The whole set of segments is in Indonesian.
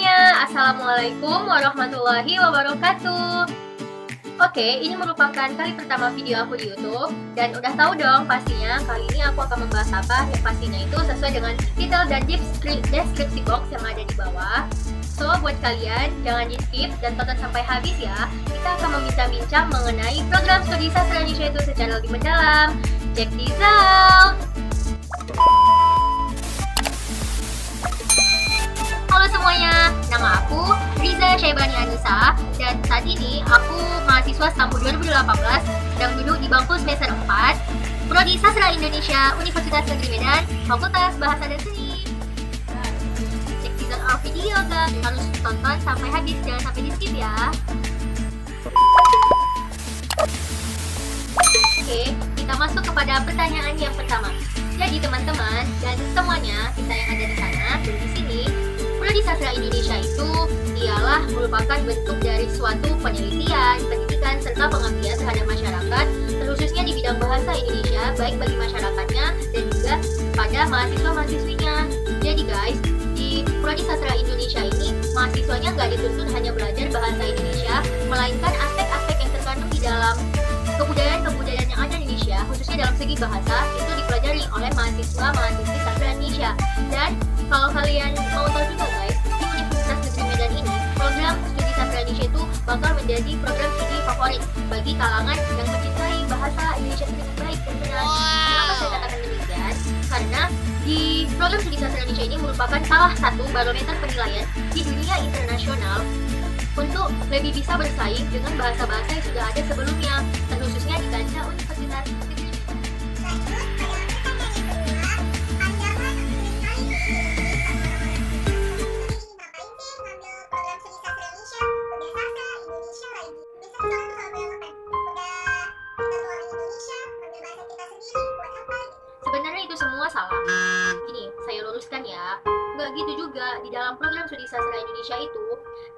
semuanya, Assalamualaikum warahmatullahi wabarakatuh. Oke, ini merupakan kali pertama video aku di YouTube. Dan udah tahu dong pastinya kali ini aku akan membahas apa. Yang pastinya itu sesuai dengan titel dan deskripsi box yang ada di bawah. So, buat kalian jangan di skip dan tonton sampai habis ya. Kita akan membincang-bincang mengenai program studi sastra Indonesia itu secara lebih mendalam. Check this out. Halo semuanya, nama aku Riza Syaibani Anissa dan saat ini aku mahasiswa tahun 2018 sedang duduk di bangku semester 4 Prodi Sastra Indonesia Universitas Negeri Medan, Fakultas Bahasa dan Seni. Cek season our video guys, harus tonton sampai habis, jangan sampai di skip ya. Oke, kita masuk kepada pertanyaan yang pertama. Jadi teman-teman dan semuanya kita yang ada di sana dan di sini, Prodi Sastra Indonesia itu ialah merupakan bentuk dari suatu penelitian, pendidikan, serta pengabdian terhadap masyarakat, terkhususnya di bidang bahasa Indonesia, baik bagi masyarakatnya dan juga pada mahasiswa-mahasiswinya. Jadi guys, di Prodi Sastra Indonesia ini, mahasiswanya nggak dituntut hanya belajar bahasa Indonesia, melainkan aspek-aspek yang terkandung di dalam kebudayaan-kebudayaan yang ada di Indonesia, khususnya dalam segi bahasa, itu dipelajari oleh mahasiswa-mahasiswi Sastra Indonesia. Dan kalau kalian mau tahu juga guys, di Universitas Negeri Medan ini, program studi Sastra Indonesia itu bakal menjadi program studi favorit bagi kalangan yang mencintai bahasa Indonesia dengan baik dan benar. Kenapa saya katakan demikian? Karena di program studi Sastra Indonesia ini merupakan salah satu barometer penilaian di dunia internasional untuk lebih bisa bersaing dengan bahasa-bahasa yang sudah ada sebelumnya, terkhususnya di kancah Universitas Negeri Medan. Sebenarnya itu semua salah. Gini, saya luruskan ya. Nggak gitu juga. Di dalam program studi sastra Indonesia itu,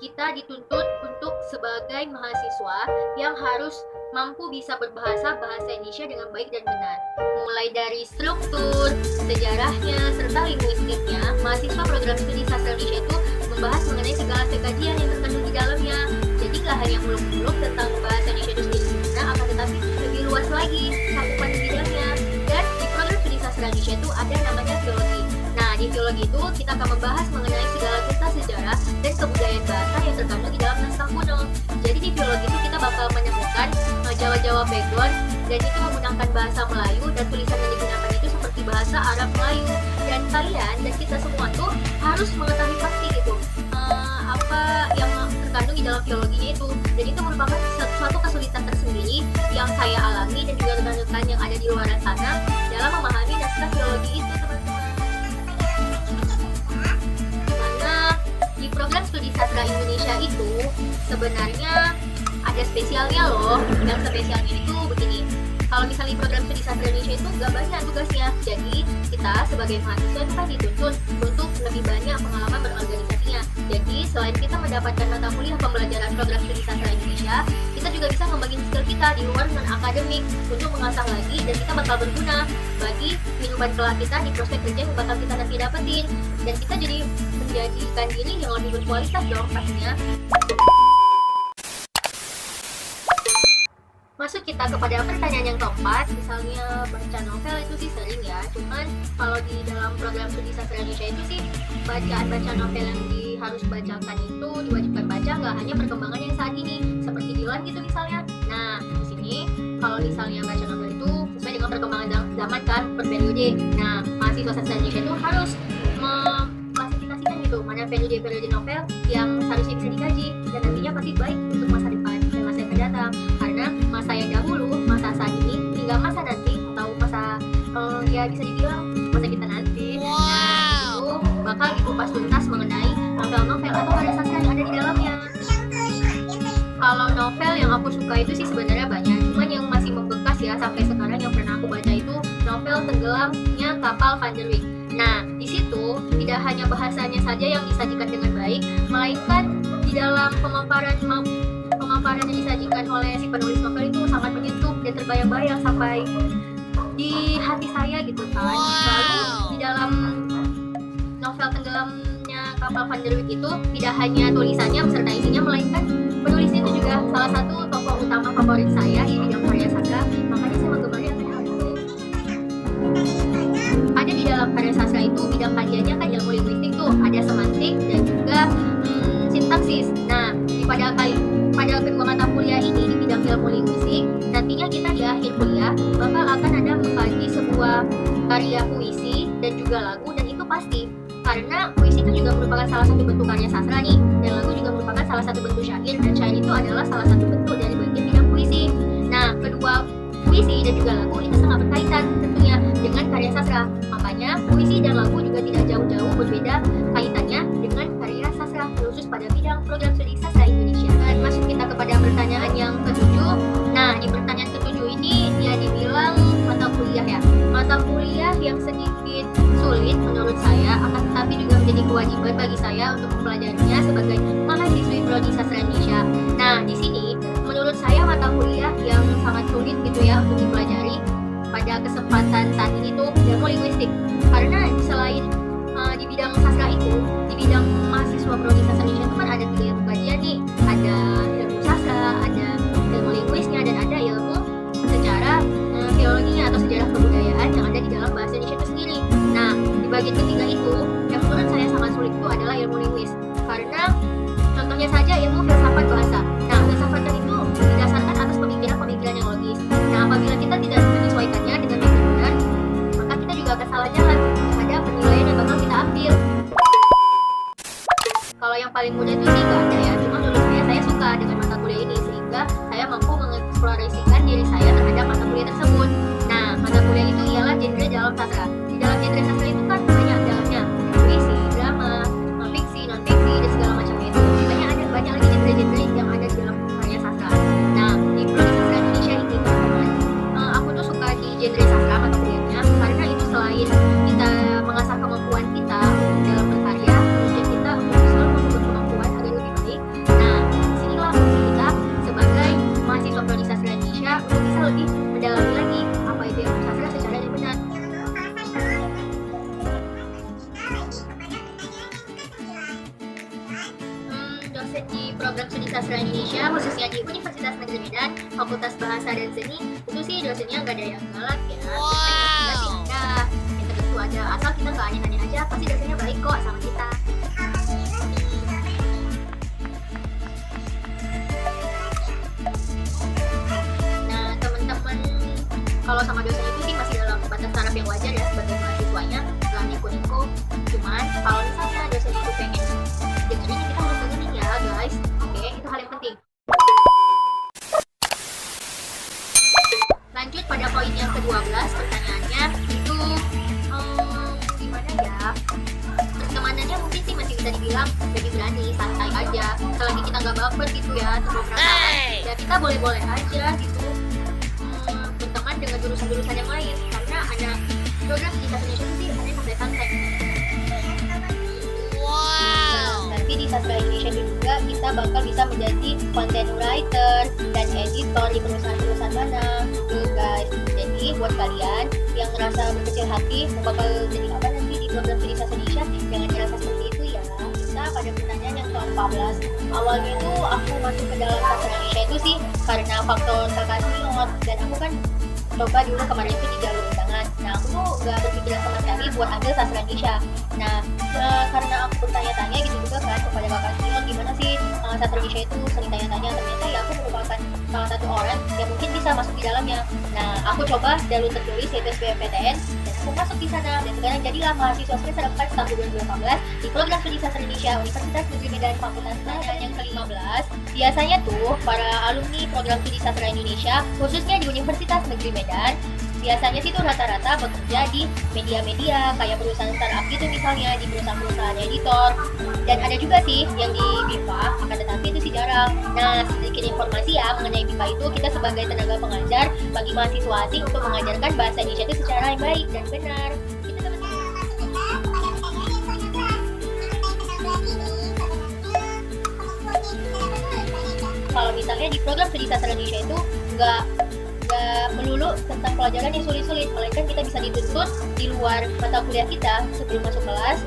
kita dituntut untuk sebagai mahasiswa yang harus mampu bisa berbahasa Indonesia dengan baik dan benar. Mulai dari struktur, sejarahnya, serta linguistiknya, mahasiswa program studi sastra Indonesia itu membahas mengenai segala kajian yang terkandung di dalamnya. Jadi nggak hanya muluk-muluk tentang bahasa Indonesia itu sendiri, akan tetapi lebih luas lagi cakupan bidangnya. Dan di program studi sastra Indonesia itu ada namanya filologi. Nah, di filologi itu kita akan membahas mengenai segala cerita sejarah dan kebudayaan bahasa yang terkandung di dalam naskah kuno. Jadi di filologi itu kita bakal menemukan Jawa-Jawa background, dan itu menggunakan bahasa Melayu, dan tulisan yang digunakan itu seperti bahasa Arab Melayu. Dan kalian dan kita semua tuh harus mengetahui pasti gitu apa yang terkandung di dalam filologinya itu. Dan itu merupakan suatu kesulitan tersendiri yang saya alami dan juga rekan-rekan yang ada di luar sana dalam memahami naskah filologi itu, teman-teman. Karena di program studi sastra Indonesia itu sebenarnya ada spesialnya loh. Yang spesialnya itu begini. Kalau misalnya program studi sastra Indonesia itu nggak banyak tugasnya. Jadi kita sebagai mahasiswa itu kan dituntut untuk lebih banyak pengalaman berorganisasinya. Jadi selain kita mendapatkan mata kuliah pembelajaran program studi sastra Indonesia, kita juga bisa membagi skill kita di luar non akademik untuk mengasah lagi, dan kita bakal berguna bagi kehidupan kelak kita di prospek kerja yang bakal kita nanti dapetin. Dan kita jadi menjadikan diri yang lebih berkualitas dong pastinya. Masuk kita kepada pertanyaan yang keempat. Misalnya baca novel itu sih sering ya, cuman kalau di dalam program studi sastra Indonesia itu sih bacaan-baca novel yang harus bacakan itu diwajibkan baca nggak hanya perkembangan yang saat ini seperti Dilan gitu misalnya. Nah di sini kalau misalnya baca novel itu sesuai dengan perkembangan zaman kan per periode. Nah mahasiswa sastra Indonesia itu harus mengklasifikasikan gitu mana periode novel yang seharusnya bisa dikaji dan nantinya pasti baik untuk masa depan dan masa yang akan datang. Karena masa yang dahulu, masa saat ini, hingga masa nanti atau masa ya bisa dibilang masa kita nanti. Nah itu bakal dikupas tuntas mengenai novel-novel atau karya sastra yang ada di dalamnya. Kalau novel yang aku suka itu sih sebenarnya banyak, cuman yang masih membekas ya sampai sekarang yang pernah aku baca itu novel Tenggelamnya Kapal Van der Wijk. Nah di situ tidak hanya bahasanya saja yang disajikan dengan baik, melainkan di dalam pemaparan yang disajikan oleh si penulis novel itu sangat menyentuh dan terbayang-bayang sampai di hati saya gitu kan. Lalu di dalam novel Tenggelamnya Kapal Van der Wijk itu tidak hanya tulisannya beserta isinya, melainkan penulisnya itu juga salah satu tokoh utama favorit saya di bidang karya sastra. Makanya saya menggemari akan hal itu. Ada di dalam karya sastra itu bidang kajiannya kan ilmu linguistik tuh, ada semantik dan juga sintaksis. Nah, pada kedua mata kuliah ini di bidang ilmu linguistik, nantinya kita di akhir kuliah bakal akan ada mengkaji sebuah karya puisi dan juga lagu, dan itu pasti karena puisi itu juga merupakan salah satu bentuk karya sastra nih, dan lagu juga merupakan salah satu bentuk syair, dan syair itu adalah salah satu bentuk dari bagian bidang puisi. Nah, kedua puisi dan juga lagu itu sangat berkaitan tentunya dengan karya sastra. Makanya puisi dan lagu juga tidak jauh-jauh berbeda kaitannya dengan karya sastra, khusus pada bidang program studi sastra Indonesia. Dan masuk kita kepada pertanyaan yang ketujuh. Nah, di pertanyaan ketujuh ini ya dibilang mata kuliah ya. Mata kuliah yang sedikit sulit menurut saya, akan tetapi juga menjadi kewajiban bagi saya untuk mempelajarinya sebagai mahasiswi prodi sastra Indonesia. Nah, di sini menurut saya mata kuliah yang sangat sulit gitu ya untuk dipelajari pada kesempatan saat ini tuh ilmu linguistik. Karena selain di bidang sastra itu, di bidang mahasiswa prodi sastra Indonesia itu kan ada 3 ilmu kajian nih. Ada ilmu sastra, ada ilmu linguisnya, dan ada ilmu secara filologinya atau sejarah kebudayaan yang ada di dalam bahasa Indonesia itu sendiri. Nah, di bagian ketiga itu yang menurut saya sangat sulit itu adalah ilmu linguis. Karena contohnya saja ilmu filsafat bahasa. Nah, filsafat itu didasarkan atas pemikiran-pemikiran yang logis. Nah, apabila kita tidak menyesuaikannya dengan yang benar, maka kita juga akan salah jalan terhadap penilaian yang bakal kita ambil. Kalau yang paling mudah itu sih nggak ada ya, cuma menurut saya suka dengan mata kuliah ini sehingga saya mampu mengeksplorasikan diri saya terhadap mata kuliah tersebut. Nah, mata kuliah itu ialah genre dalam sastra. Di dalam genre sastra itu kan banyak dalamnya, puisi, drama, fiksi, non-fiksi, dan segala macamnya itu. Banyak lagi genre-genre yang ada di dalam karya sastra. Nah, di prodi sastra Indonesia ini teman-teman, aku tuh suka di genre sastra mata kuliahnya karena itu selain kita mengasah kemampuan kita dalam berkarya, kemudian kita untuk selalu membuat kemampuan agar lebih baik. Nah, disinilah fungsi kita sebagai mahasiswa prodi sastra Indonesia untuk bisa lebih mendalami lagi apa itu ilmu sastra secara yang benar. Dosen di program studi sastra Indonesia, khususnya di Universitas Negeri Medan, Fakultas Bahasa dan Seni, itu sih dosennya nggak ada yang galak ya. Yang sih ada, yang tentu ada, asal kita nggak aneh-aneh aja, pasti dosennya baik kok sama kita. Nah, teman-teman, kalau sama dosen itu sih masih dalam batas taraf yang wajar ya sebagai mahasiswanya, nggak niku-niku. Cuman kalau misalnya dosen itu pengen dengerin, kita harus dengerin ya guys. Oke, itu hal yang penting. Lanjut pada poin yang ke-12, pertanyaannya itu gimana ya? Pertemanannya mungkin sih masih bisa dibilang jadi berani, santai aja. Selagi kita nggak baper gitu ya, terus perasaan, ya kita boleh-boleh aja gitu berteman dengan jurusan-jurusan yang lain. Karena ada program di sastra Indonesia sih ada santai-santai. Nanti di sastra Indonesia juga kita bakal bisa menjadi content writer dan editor di perusahaan-perusahaan mana tuh guys. Jadi buat kalian yang merasa berkecil hati bakal jadi apa nanti di program studi sastra Indonesia, jangan merasa seperti itu ya. Kita pada pertanyaan yang ke-14, awalnya itu aku masuk ke dalam sastra Indonesia itu sih karena faktor kakak senior, dan aku kan coba dulu kemarin itu di jalur undangan. Nah, aku tuh gak berpikiran sama sekali buat ambil sastra Indonesia. Nah, karena aku bertanya-tanya gitu juga kan kepada kakak senior, gimana sih sastra Indonesia itu, sering tanya-tanya, ternyata ya aku merupakan salah satu orang yang mungkin bisa masuk di dalamnya. Nah, aku coba jalur tertulis yaitu SBMPTN, dan aku masuk di sana, dan sekarang jadilah mahasiswa semester 4 tahun 2018 di program studi sastra Indonesia Universitas Negeri Medan Fakultas Bahasa. Yang ke-15, biasanya tuh para alumni program studi sastra Indonesia khususnya di Universitas Negeri Medan biasanya sih tuh rata-rata bekerja di media-media kayak perusahaan startup gitu, misalnya di perusahaan-perusahaan editor, dan ada juga sih yang di BIPA, akan tetapi itu sih jarang. Nah, sedikit informasi ya mengenai BIPA itu, kita sebagai tenaga pengajar bagi mahasiswa asing untuk mengajarkan bahasa Indonesia itu secara yang baik dan benar. Kita dapat kalau misalnya di program studi sastra Indonesia itu nggak melulu tentang pelajaran yang sulit-sulit, melainkan kita bisa dituntut di luar mata kuliah kita sebelum masuk kelas,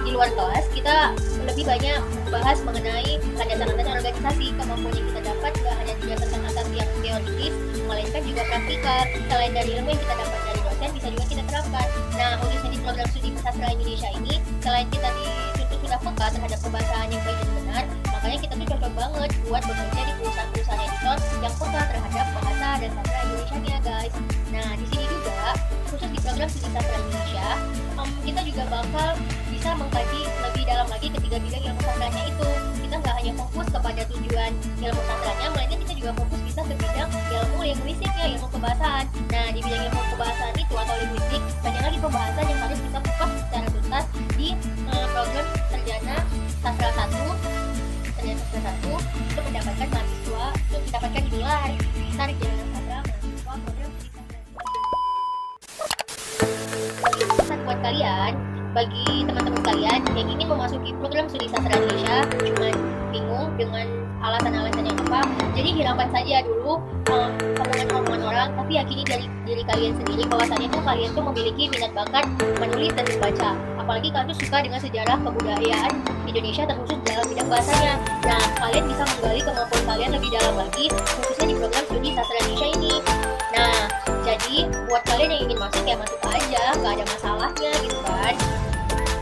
di luar kelas kita lebih banyak membahas mengenai landasan-landasan organisasi. Kemampuan yang kita dapat tidak hanya didasarkan atas yang teoritis, melainkan juga praktikal. Selain dari ilmu yang kita dapat dari dosen, bisa juga kita terapkan. Nah, khususnya di program studi sastra Indonesia ini, selain kita dituntut sudah peka terhadap pembahasaan yang baik dan benar, makanya kita tuh cocok banget buat bekerja di perusahaan-perusahaan editor yang peka terhadap bahasa dan sastra Indonesia-nya, guys. Nah, di sini juga khusus di program studi sastra Indonesia, kita juga bakal bisa mengkaji lebih dalam lagi ketiga bidang ilmu sastranya itu. Kita nggak hanya fokus kepada tujuan ilmu sastranya, melainkan kita juga fokus bisa ke bidang ilmu linguistiknya, ilmu kebahasaan. Nah, di bidang ilmu kebahasaan itu atau linguistik, banyak lagi pembahasan yang harus kita kupas secara tuntas di program sarjana sastra 1 untuk mendapatkan mahasiswa, untuk mendapatkan gelar sarjana sastra mahasiswa program studi sastra. Buat kalian, bagi teman-teman kalian yang ingin memasuki program studi sastra Indonesia cuman bingung dengan alasan-alasan yang apa, jadi hiraukan saja dulu omongan-omongan orang, tapi yakini dari diri kalian sendiri bahwasannya tuh kalian tuh memiliki minat bakat menulis dan membaca. Apalagi kalian tuh suka dengan sejarah kebudayaan Indonesia terkhusus dalam bidang bahasanya. Nah, kalian bisa menggali kemampuan kalian lebih dalam lagi khususnya di program studi sastra Indonesia ini. Nah, jadi buat kalian yang ingin masuk ya masuk aja, gak ada masalahnya gitu kan.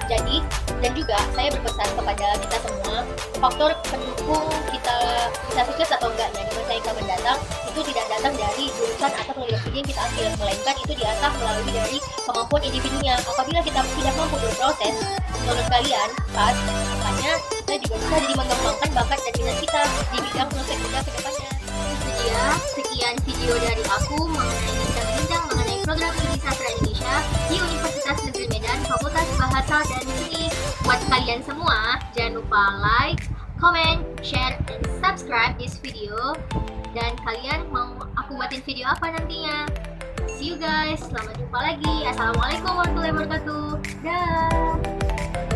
Jadi, dan juga saya berpesan kepada kita semua, faktor pendukung kita bisa sukses atau enggaknya di masa yang akan mendatang itu tidak datang dari jurusan atau program studi yang kita ambil, melainkan itu diasah melalui dari kemampuan individunya. Apabila kita tidak mampu berproses menurut kalian, makanya kita juga bisa jadi mengembangkan bakat dan minat kita di bidang prospek kerja ke depannya. Ya, sekian video dari aku mengenai bincang-bincang mengenai program studi sastra Indonesia di Universitas Negeri Medan, Fakultas Bahasa dan Seni. Buat kalian semua, jangan lupa like, comment, share, dan subscribe this video. Dan kalian mau aku buatin video apa nantinya? See you guys, selamat jumpa lagi. Assalamualaikum warahmatullahi wabarakatuh. Dah.